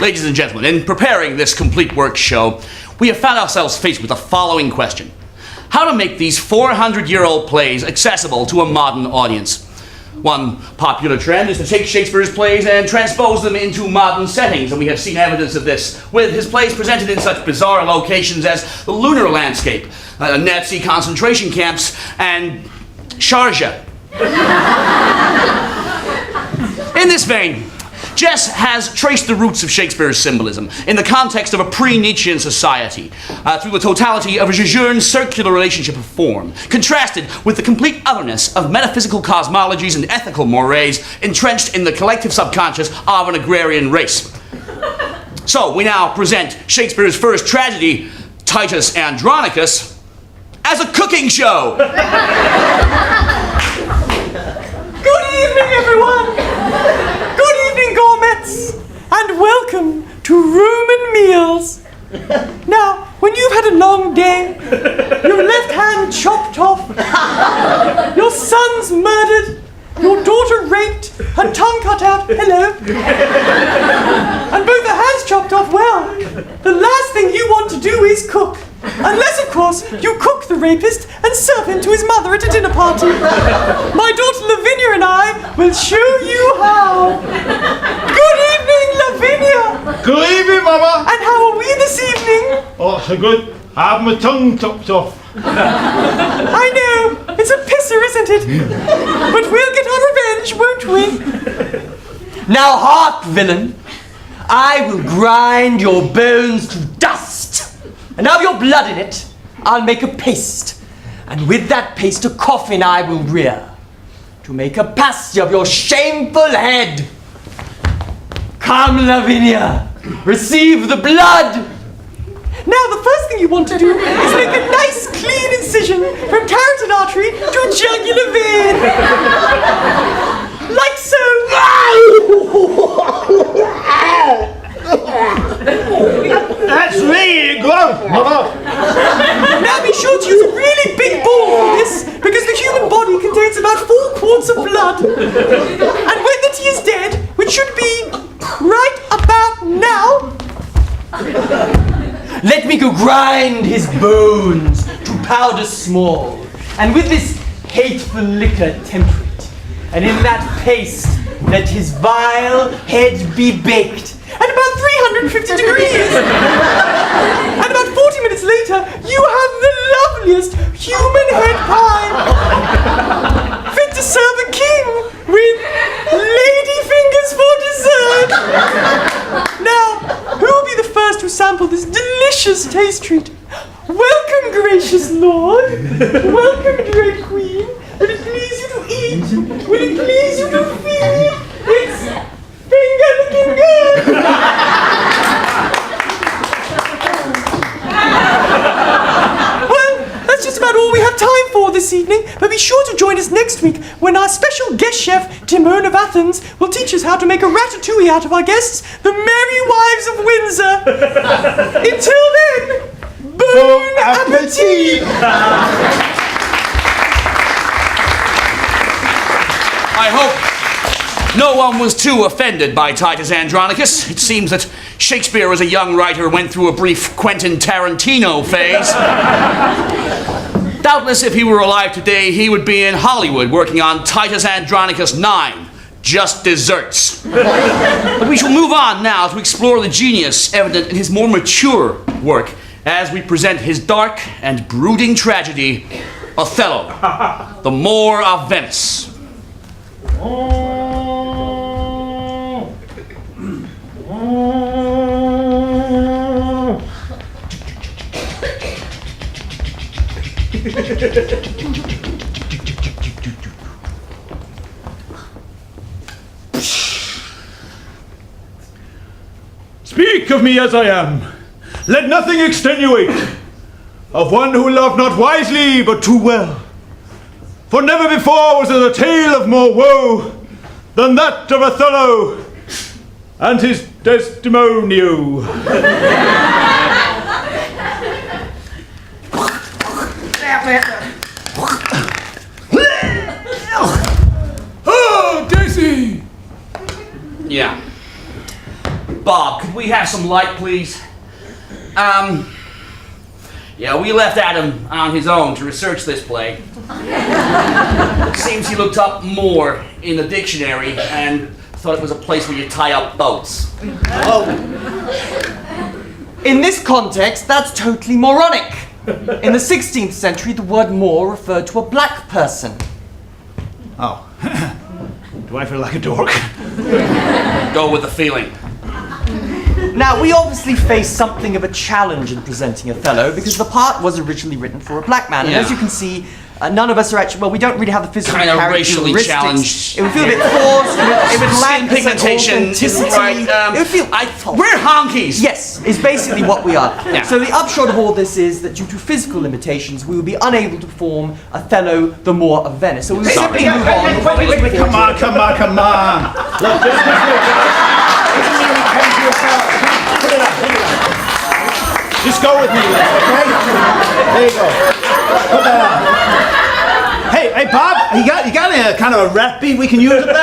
Ladies and gentlemen, in preparing this complete work show, we have found ourselves faced with the following question. How to make these 400-year-old plays accessible to a modern audience? One popular trend is to take Shakespeare's plays and transpose them into modern settings, and we have seen evidence of this with his plays presented in such bizarre locations as the lunar landscape, Nazi concentration camps, and Sharjah. In this vein, Jess has traced the roots of Shakespeare's symbolism in the context of a pre-Nietzschean society through the totality of a jejune circular relationship of form, contrasted with the complete otherness of metaphysical cosmologies and ethical mores entrenched in the collective subconscious of an agrarian race. So we now present Shakespeare's first tragedy, Titus Andronicus, as a cooking show. Good evening, everyone! Good evening, gourmets! And welcome to Roman meals. Now, when you've had a long day, your left hand chopped off, your son's murdered, your daughter raped, her tongue cut out, hello, and both the hands chopped off, well, the last thing you want to do is cook. Unless, of course, you cook the rapist and serve him to his mother at a dinner party. My daughter Lavinia and I will show you how. Good evening, Lavinia. Good evening, Mama. And how are we this evening? Oh, so good. I have my tongue chopped off. I know, it's a pisser, isn't it? But we'll get our revenge, won't we? Now hark, villain. I will grind your bones to dust. And of your blood in it, I'll make a paste. And with that paste a coffin I will rear, to make a pasty of your shameful head. Come, Lavinia, receive the blood. Now the first thing you want to do is make a nice clean incision from carotid artery to jugular vein. Like so. That's really gross, Mama. Now be sure to use a really big bowl for this, because the human body contains about 4 quarts of blood. And when the tea is dead, which should be right about now, Let me go grind his bones to powder small, and with this hateful liquor temperate, and in that paste let his vile head be baked at about 350 degrees. And about 40 minutes later, you have the loveliest human head pie. Fit to serve a king with lady fingers for dessert. Now, who will be the first to sample this delicious taste treat? Welcome, gracious lord. Welcome, dear queen. Will it please you to eat? Will it please you to feed? It's finger looking good. Well, that's just about all we have time for this evening, but be sure to join us next week when our special guest chef, Timon of Athens, will teach us how to make a ratatouille out of our guests, the Merry Wives of Windsor. Until then, bon appetit! I hope no one was too offended by Titus Andronicus. It seems that Shakespeare, as a young writer, went through a brief Quentin Tarantino phase. Doubtless, if he were alive today, he would be in Hollywood working on Titus Andronicus 9, Just Desserts. But we shall move on now to explore the genius evident in his more mature work as we present his dark and brooding tragedy, Othello, the Moor of Venice. Speak of me as I am. Let nothing extenuate. Of one who loved not wisely, but too well. For never before was there a tale of more woe than that of Othello and his Desdemonio. Oh, Daisy! Yeah. Bob, could we have some light, please? Yeah, we left Adam on his own to research this play. It seems he looked up moor in the dictionary and thought it was a place where you tie up boats. In this context, that's totally moronic. In the 16th century, the word Moor referred to a black person. Oh. Do I feel like a dork? Go with the feeling. Now, we obviously face something of a challenge in presenting Othello because the part was originally written for a black man. And Yeah. as you can see, none of us are actually, well, we don't really have the physical Kind of characteristics. racially challenged. It would feel a bit forced, it would lack Skin a certain pigmentation, authenticity. right? It would feel We're honkies. Yes, is basically what we are. Yeah. So the upshot of all this is that due to physical limitations, we will be unable to perform Othello, the Moor of Venice. So we will simply move on. Wait, come on. Look, this Put it up. Just go with me, okay? There you go. Put that on. Hey, Bob, you got a kind of a rap beat we can use up there?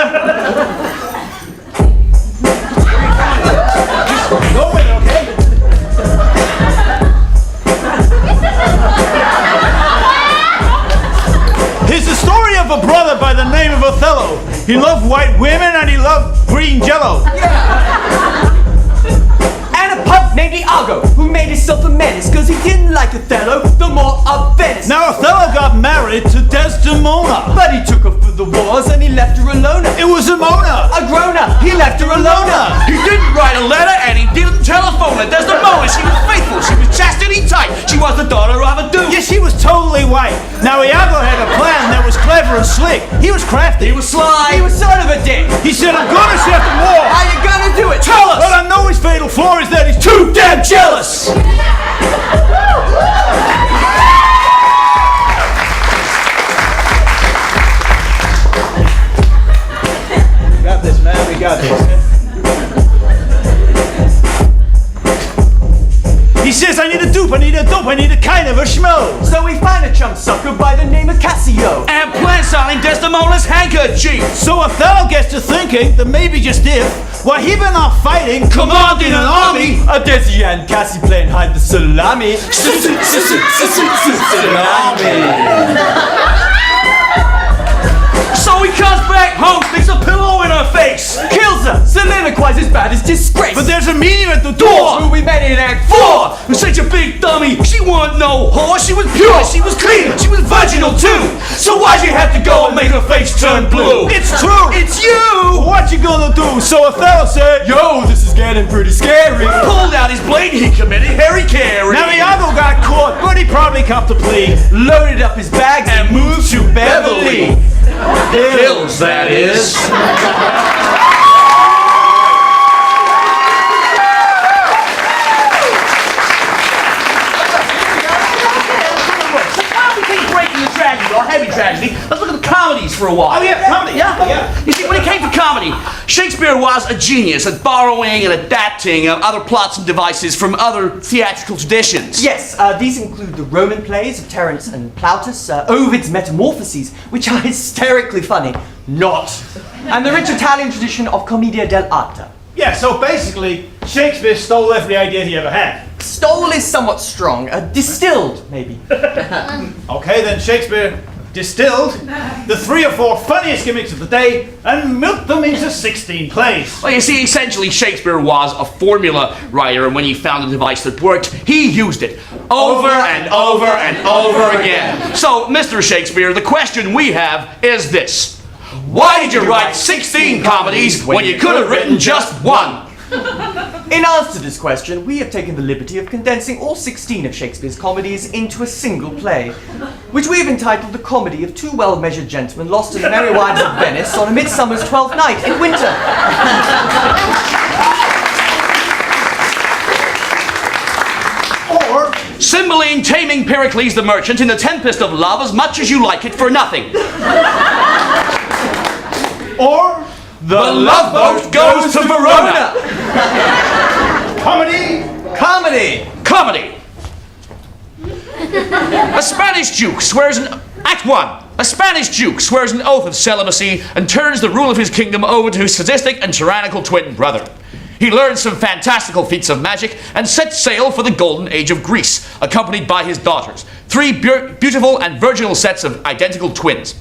Just go with it, okay? Here's the story of a brother by the name of Othello. He loved white women and he loved green jello. And a punk named Iago, who made himself a menace because he didn't like Othello, the Moor of Venice. Now Othello got married to Desdemona. But he took her for the wars and he left her alone. It was Mona. A groaner, he left her alone. He didn't write a letter and he didn't telephone her. Desdemona, she was faithful, she was chastity tight. She was the daughter of a duke. Yeah, she was totally white. Now Iago had a plan that was clever and slick. He was crafty. He was sly. He was son of a dick. He said, I'm gonna set the war. How you gonna do it? Tell us! What I know his fatal flaw is that he's too damn jealous. We got this, man. We got this. He says, I need a dupe, I need a dope, I need a kind of a schmo. So we find a chump sucker by the name of Cassio. And plants on Desdemona's handkerchief. So Othello gets to thinking that maybe just if, while he been off fighting, commanding an army, A Desi and Cassie playing hide the salami. So he comes back home, sticks a pillow in her face. Kills her, soliloquizes bad as disgrace. but there's a meteor at the door. Who we met in Act 4. Who's such a big dummy? She wasn't no whore, she was pure, she was clean, she was virginal too. So why'd you have to go and make her face turn blue? It's true. It's you! What you gonna do? So Othello said, Yo, this is getting pretty scary. Pulled out his blade, he committed Harry Carey. now Iago got caught, but he probably copped a plea. Loaded up his bags And moved to Beverly. Hills, that is. Heavy tragedy. Let's look at the comedies for a while. Oh yeah, comedy, yeah. You see, when it came to comedy, Shakespeare was a genius at borrowing and adapting other plots and devices from other theatrical traditions. Yes, these include the Roman plays of Terence and Plautus, Ovid's Metamorphoses, which are hysterically funny, not, and the rich Italian tradition of Commedia dell'arte. Yeah, so basically, Shakespeare stole every idea he ever had. Stole is somewhat strong, distilled, maybe. Okay, then Shakespeare distilled the 3 or 4 funniest gimmicks of the day and milked them into 16 plays. Well, you see, essentially, Shakespeare was a formula writer, and when he found a device that worked, he used it over and over and over again. So, Mr. Shakespeare, the question we have is this. Why did you write 16 comedies when you could have written just one? In answer to this question, we have taken the liberty of condensing all 16 of Shakespeare's comedies into a single play, which we have entitled The Comedy of Two Well-Measured Gentlemen Lost in the Merry Wives of Venice on a Midsummer's 12th Night in Winter. Or, Cymbeline taming Pericles the merchant in The Tempest of Love as much as you like it for nothing. or The Love Boat Goes to Verona. comedy. Comedy! Comedy. A Spanish Duke swears an... Act 1. A Spanish Duke swears an oath of celibacy and turns the rule of his kingdom over to his sadistic and tyrannical twin brother. He learns some fantastical feats of magic and sets sail for the golden age of Greece, accompanied by his daughters, three beautiful and virginal sets of identical twins.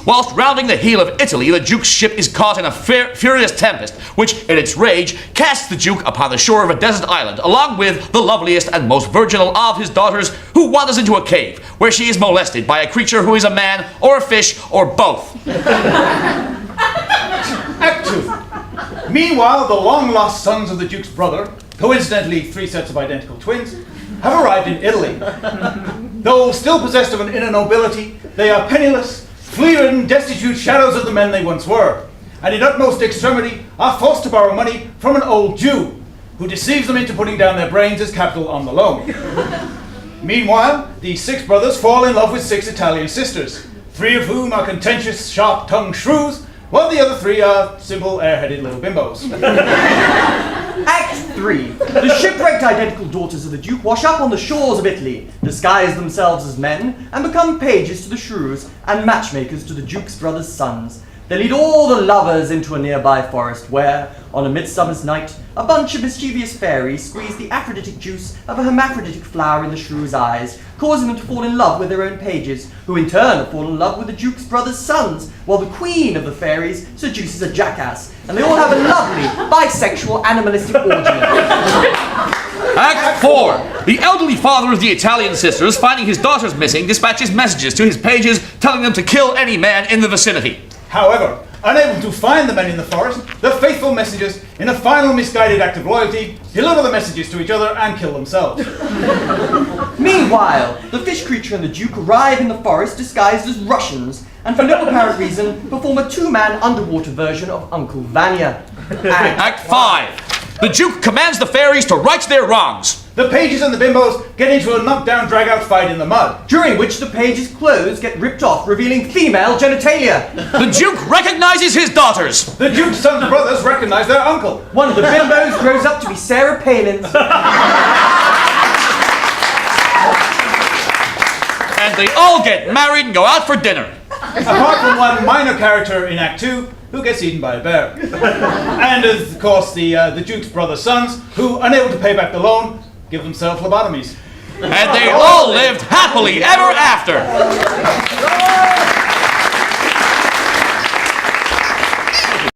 Whilst rounding the heel of Italy, the Duke's ship is caught in a furious tempest, which, in its rage, casts the Duke upon the shore of a desert island, along with the loveliest and most virginal of his daughters, who wanders into a cave, where she is molested by a creature who is a man, or a fish, or both. Act 2. Meanwhile, the long-lost sons of the Duke's brother, coincidentally 3 sets of identical twins, have arrived in Italy. Though still possessed of an inner nobility, they are penniless, flea-ridden, destitute shadows of the men they once were, and in utmost extremity are forced to borrow money from an old Jew, who deceives them into putting down their brains as capital on the loan. Meanwhile, the 6 brothers fall in love with 6 Italian sisters, 3 of whom are contentious, sharp-tongued shrews, while the other 3 are simple, airheaded little bimbos. Act 3. The shipwrecked identical daughters of the Duke wash up on the shores of Italy, disguise themselves as men, and become pages to the shrews and matchmakers to the Duke's brothers' sons. They lead all the lovers into a nearby forest where, on a midsummer's night, a bunch of mischievous fairies squeeze the aphroditic juice of a hermaphroditic flower in the shrews' eyes, causing them to fall in love with their own pages, who in turn fall in love with the Duke's brothers' sons, while the queen of the fairies seduces a jackass, and they all have a lovely, bisexual, animalistic orgy. Act 4. The elderly father of the Italian sisters, finding his daughters missing, dispatches messages to his pages telling them to kill any man in the vicinity. However, unable to find the men in the forest, the faithful messengers, in a final misguided act of loyalty, deliver the messages to each other and kill themselves. Meanwhile, the fish creature and the Duke arrive in the forest disguised as Russians, and for no apparent reason, perform a 2-man underwater version of Uncle Vanya. Act 5. The Duke commands the fairies to right their wrongs. The pages and the bimbos get into a knockdown, drag-out fight in the mud, During which the page's clothes get ripped off, revealing female genitalia. The Duke recognizes his daughters. The Duke's son's brothers recognize their uncle. One of the bimbos grows up to be Sarah Palin's. And they all get married and go out for dinner. Apart from one minor character in Act 2, who gets eaten by a bear. And, of course, the Duke's brother sons, who, unable to pay back the loan, give themselves lobotomies. And they all lived happily ever after.